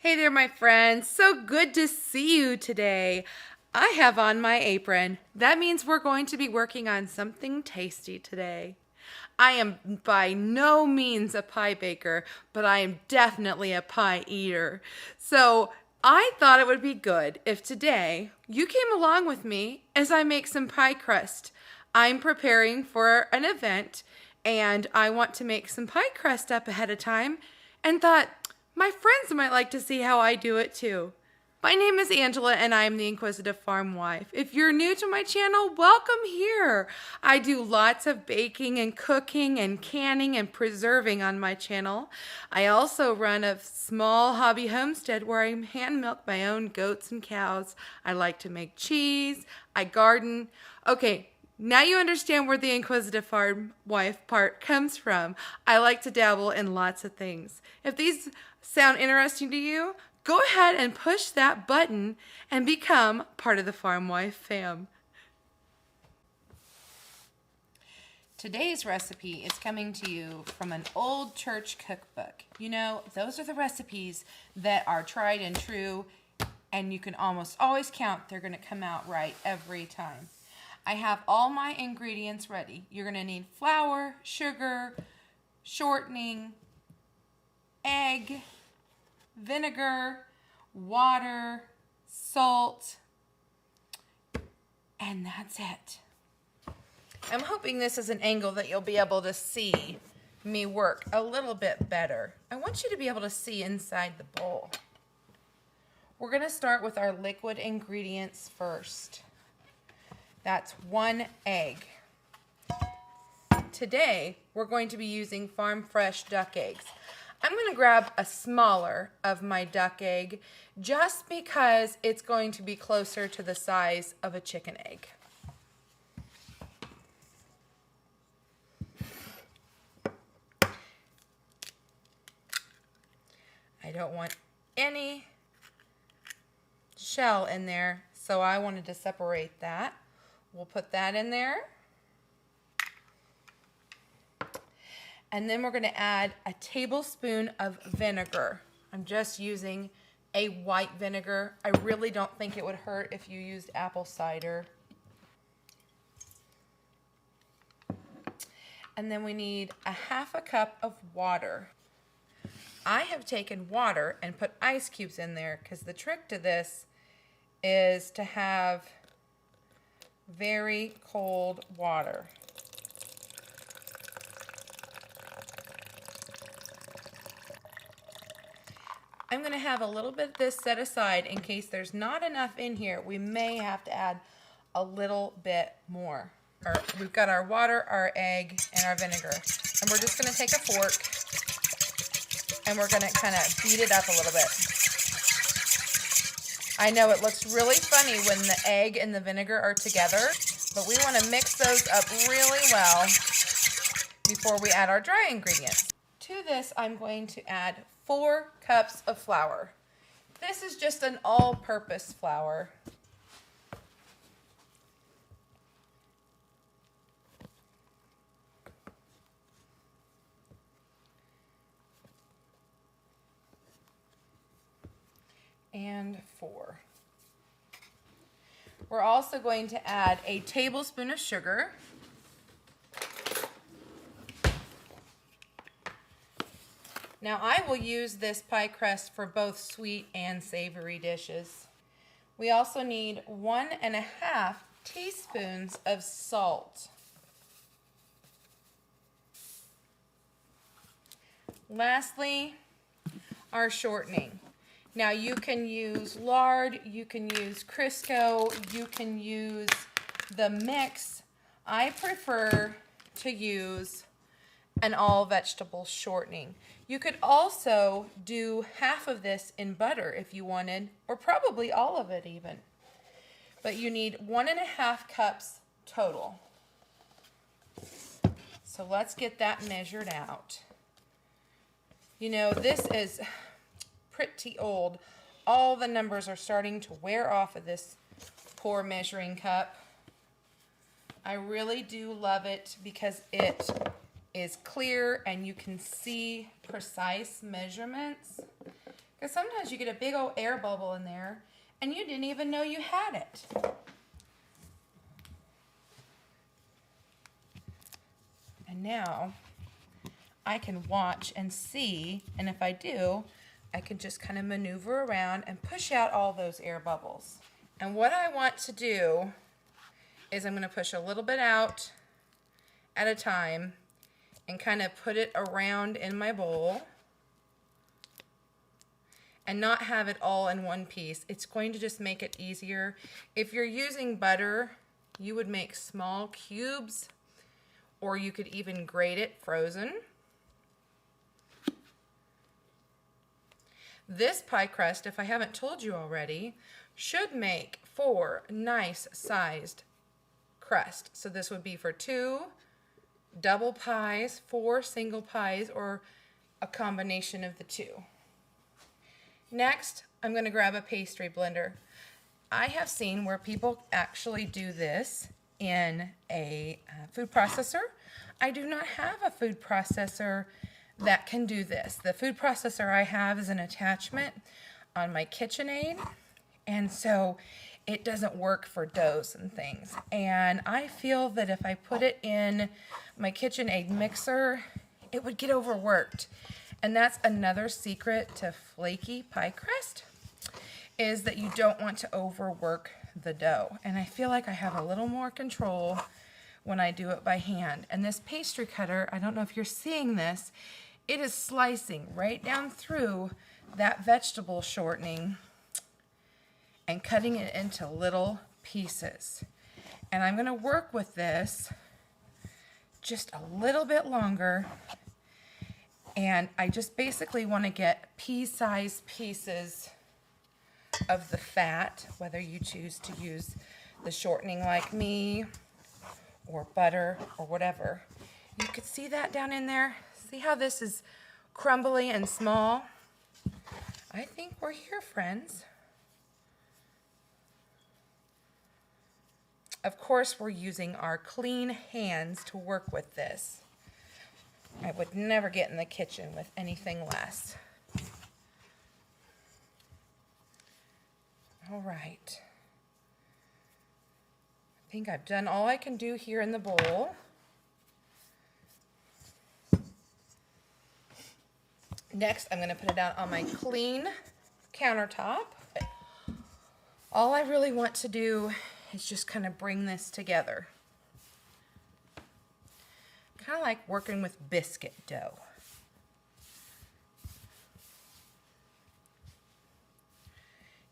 Hey there, my friends. So good to see you today. I have on my apron. That means we're going to be working on something tasty today. I am by no means a pie baker, but I am definitely a pie eater. So I thought it would be good if today you came along with me as I make some pie crust. I'm preparing for an event and I want to make some pie crust up ahead of time and thought my friends might like to see how I do it too. My name is Angela and I am the Inquisitive Farmwife. If you're new to my channel, welcome here. I do lots of baking and cooking and canning and preserving on my channel. I also run a small hobby homestead where I hand milk my own goats and cows. I like to make cheese. I garden. Okay, now you understand where the Inquisitive Farmwife part comes from. I like to dabble in lots of things. If these sound interesting to you, go ahead and push that button and become part of the Farmwife fam. Today's recipe is coming to you from an old church cookbook. You know, those are the recipes that are tried and true, and you can almost always count they're going to come out right every time. I have all my ingredients ready. You're going to need flour, sugar, shortening, egg, vinegar, water, salt, and that's it. I'm hoping this is an angle that you'll be able to see me work a little bit better. I want you to be able to see inside the bowl. We're going to start with our liquid ingredients first. That's 1 egg. Today, we're going to be using farm fresh duck eggs. I'm going to grab a smaller of my duck egg just because it's going to be closer to the size of a chicken egg. I don't want any shell in there, so I wanted to separate that. We'll put that in there. And then we're going to add a tablespoon of vinegar. I'm just using a white vinegar. I really don't think it would hurt if you used apple cider. And then we need a 1/2 cup of water. I have taken water and put ice cubes in there because the trick to this is to have very cold water. I'm going to have a little bit of this set aside in case there's not enough in here. We may have to add a little bit more. We've got our water, our egg, and our vinegar. And we're just going to take a fork and we're going to kind of beat it up a little bit. I know it looks really funny when the egg and the vinegar are together, but we want to mix those up really well before we add our dry ingredients. To this, I'm going to add 4 cups of flour. This is just an all-purpose flour. And 4. We're also going to add a tablespoon of sugar. Now I will use this pie crust for both sweet and savory dishes. We also need 1.5 teaspoons of salt. Lastly, our shortening. Now you can use lard, you can use Crisco, you can use the mix. I prefer to use an all vegetable shortening. You could also do half of this in butter if you wanted, or probably all of it even. But you need 1.5 cups total. So let's get that measured out. You know, this is pretty old. All the numbers are starting to wear off of this poor measuring cup. I really do love it because it is clear and you can see precise measurements. Because sometimes you get a big old air bubble in there and you didn't even know you had it. And now I can watch and see, and if I do, I can just kind of maneuver around and push out all those air bubbles. And what I want to do is I'm going to push a little bit out at a time and kind of put it around in my bowl and not have it all in one piece. It's going to just make it easier. If you're using butter, you would make small cubes, or you could even grate it frozen. This pie crust, if I haven't told you already, should make 4 nice sized crusts. So this would be for 2 double pies, 4 single pies, or a combination of the 2. Next, I'm going to grab a pastry blender. I have seen where people actually do this in a food processor. I do not have a food processor that can do this. The food processor I have is an attachment on my KitchenAid, and so it doesn't work for doughs and things. And I feel that if I put it in my KitchenAid mixer, it would get overworked. And that's another secret to flaky pie crust, is that you don't want to overwork the dough. And I feel like I have a little more control when I do it by hand. And this pastry cutter, I don't know if you're seeing this, it is slicing right down through that vegetable shortening and cutting it into little pieces. And I'm going to work with this just a little bit longer. And I just basically want to get pea-sized pieces of the fat, whether you choose to use the shortening like me, or butter, or whatever. You could see that down in there. See how this is crumbly and small? I think we're here, friends. Of course, we're using our clean hands to work with this. I would never get in the kitchen with anything less. All right. I think I've done all I can do here in the bowl. Next, I'm going to put it out on my clean countertop. All I really want to do is just kind of bring this together. Kind of like working with biscuit dough.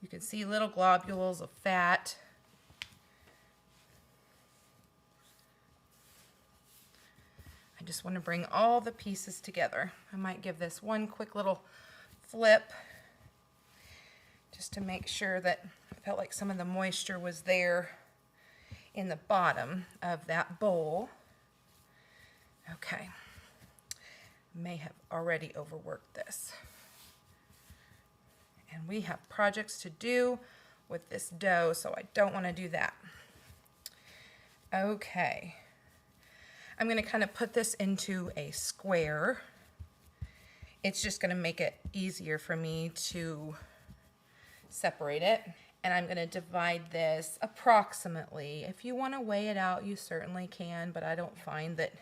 You can see little globules of fat. I just want to bring all the pieces together. I might give this one quick little flip just to make sure that I felt like some of the moisture was there in the bottom of that bowl. Okay, may have already overworked this. And we have projects to do with this dough, so I don't want to do that. Okay, I'm going to kind of put this into a square. It's just going to make it easier for me to separate it. And I'm going to divide this approximately. If you want to weigh it out, you certainly can, but I don't find that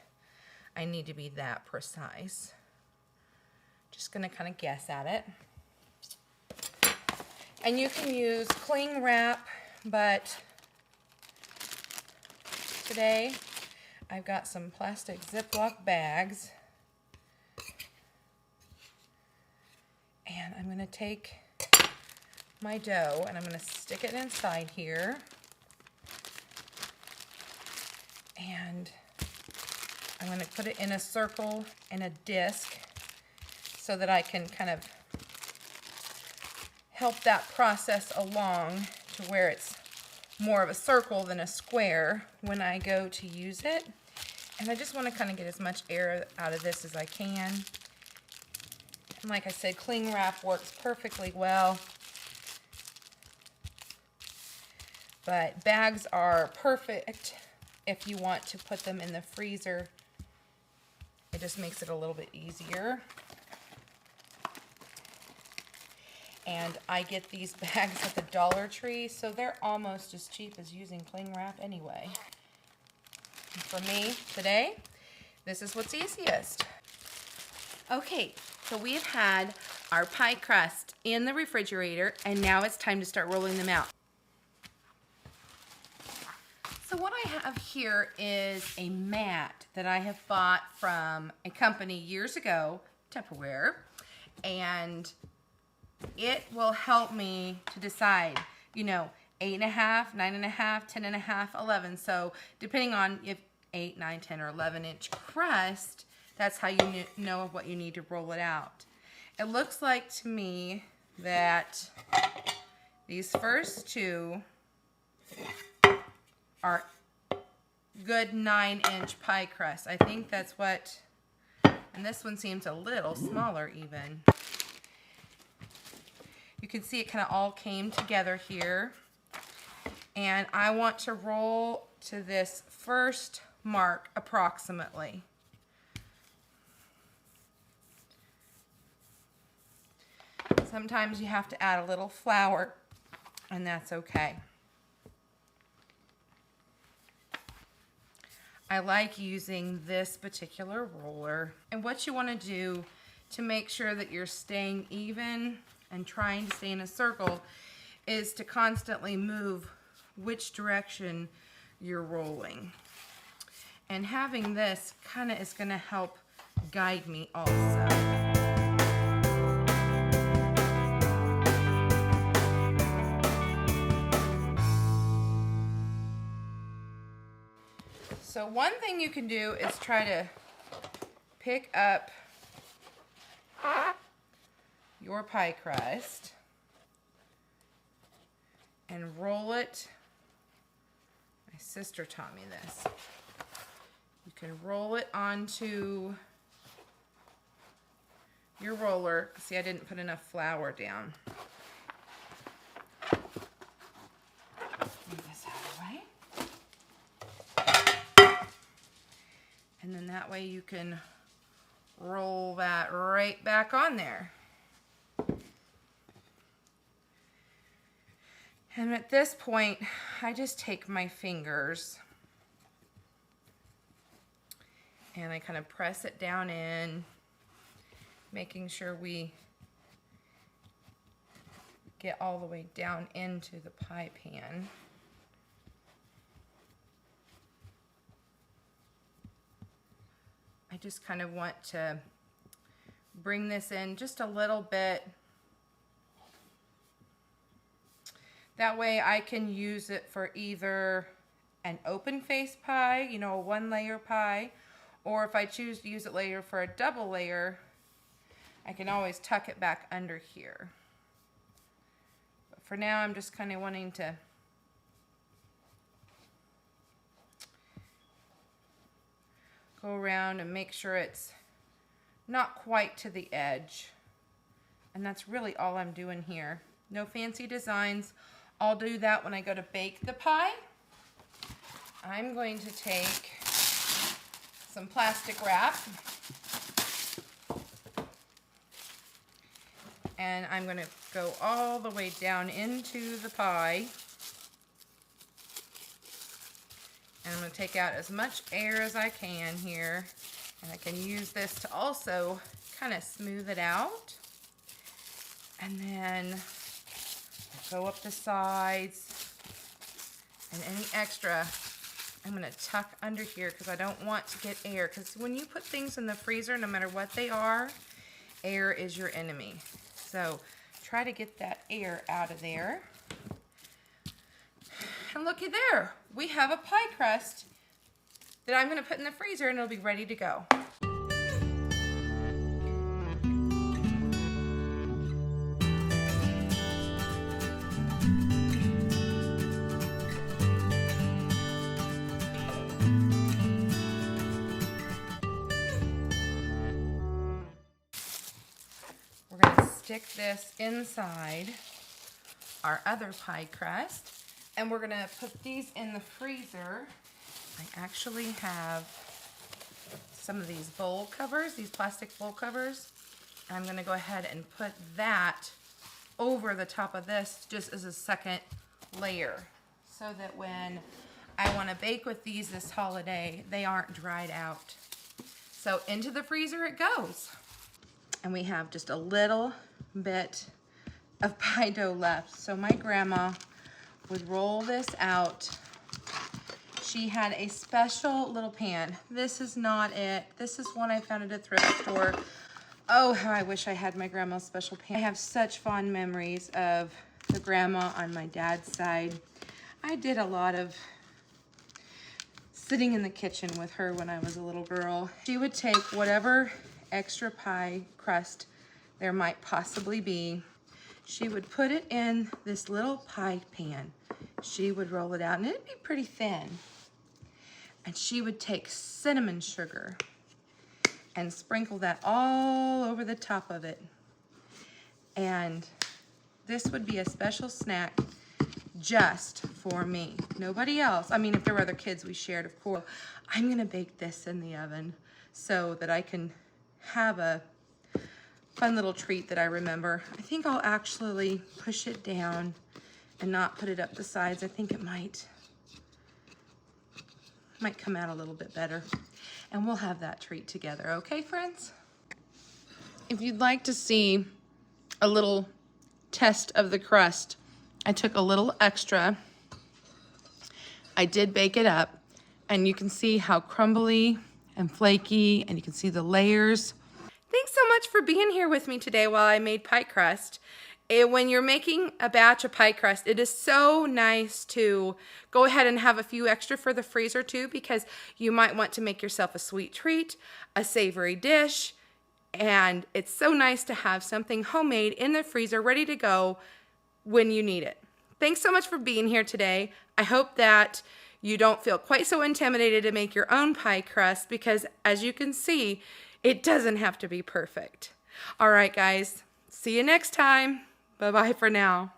I need to be that precise. Just going to kind of guess at it. And you can use cling wrap, but today I've got some plastic Ziploc bags. And I'm going to take my dough and I'm going to stick it inside here. And I'm going to put it in a circle and a disc so that I can kind of help that process along to where it's more of a circle than a square when I go to use it. And I just want to kind of get as much air out of this as I can. And like I said, cling wrap works perfectly well. But bags are perfect if you want to put them in the freezer. It just makes it a little bit easier. And I get these bags at the Dollar Tree, so they're almost as cheap as using cling wrap anyway. And for me today, this is what's easiest. Okay, so we've had our pie crust in the refrigerator, and now it's time to start rolling them out. So what I have here is a mat that I have bought from a company years ago, Tupperware, and it will help me to decide, 8.5, 9.5, 10.5, 11. So depending on if 8, 9, 10, or 11-inch crust, that's how you know what you need to roll it out. It looks like to me that these first two are good 9-inch pie crust. I think that's what, and this one seems a little smaller even. You can see it kind of all came together here. And I want to roll to this first mark approximately. Sometimes you have to add a little flour, and that's okay. I like using this particular roller. And what you want to do to make sure that you're staying even and trying to stay in a circle is to constantly move which direction you're rolling. And having this kind of is going to help guide me also. So one thing you can do is try to pick up your pie crust and roll it. My sister taught me this. You can roll it onto your roller. See, I didn't put enough flour down. Move this out of the way. And then that way you can roll that right back on there. And at this point, I just take my fingers and I kind of press it down in, making sure we get all the way down into the pie pan. I just kind of want to bring this in just a little bit. That way I can use it for either an open face pie, a 1-layer pie, or if I choose to use it later for a double layer, I can always tuck it back under here. But for now, I'm just kind of wanting to go around and make sure it's not quite to the edge. And that's really all I'm doing here. No fancy designs. I'll do that when I go to bake the pie. I'm going to take some plastic wrap and I'm going to go all the way down into the pie. And I'm going to take out as much air as I can here. And I can use this to also kind of smooth it out. And then go up the sides. And any extra, I'm going to tuck under here because I don't want to get air. Because when you put things in the freezer, no matter what they are, air is your enemy. So try to get that air out of there. And looky there, we have a pie crust that I'm going to put in the freezer and it'll be ready to go. We're going to stick this inside our other pie crust. And we're going to put these in the freezer. I actually have some of these bowl covers, these plastic bowl covers. And I'm going to go ahead and put that over the top of this just as a second layer so that when I want to bake with these this holiday, they aren't dried out. So into the freezer it goes. And we have just a little bit of pie dough left. So my grandma would roll this out. She had a special little pan. This is not it. This is one I found at a thrift store. Oh, how I wish I had my grandma's special pan. I have such fond memories of the grandma on my dad's side. I did a lot of sitting in the kitchen with her when I was a little girl. She would take whatever extra pie crust there might possibly be. She would put it in this little pie pan. She would roll it out, and it'd be pretty thin. And she would take cinnamon sugar and sprinkle that all over the top of it. And this would be a special snack just for me. Nobody else. I mean, if there were other kids, we shared, of course. I'm gonna bake this in the oven so that I can have a fun little treat that I remember. I think I'll actually push it down and not put it up the sides. I think it might come out a little bit better. And we'll have that treat together, okay, friends? If you'd like to see a little test of the crust, I took a little extra. I did bake it up, and you can see how crumbly and flaky, and you can see the layers. Thanks so much for being here with me today while I made pie crust. When you're making a batch of pie crust, it is so nice to go ahead and have a few extra for the freezer too, because you might want to make yourself a sweet treat, a savory dish, and it's so nice to have something homemade in the freezer ready to go when you need it. Thanks so much for being here today. I hope that you don't feel quite so intimidated to make your own pie crust, because as you can see, it doesn't have to be perfect. All right, guys, see you next time. Bye-bye for now.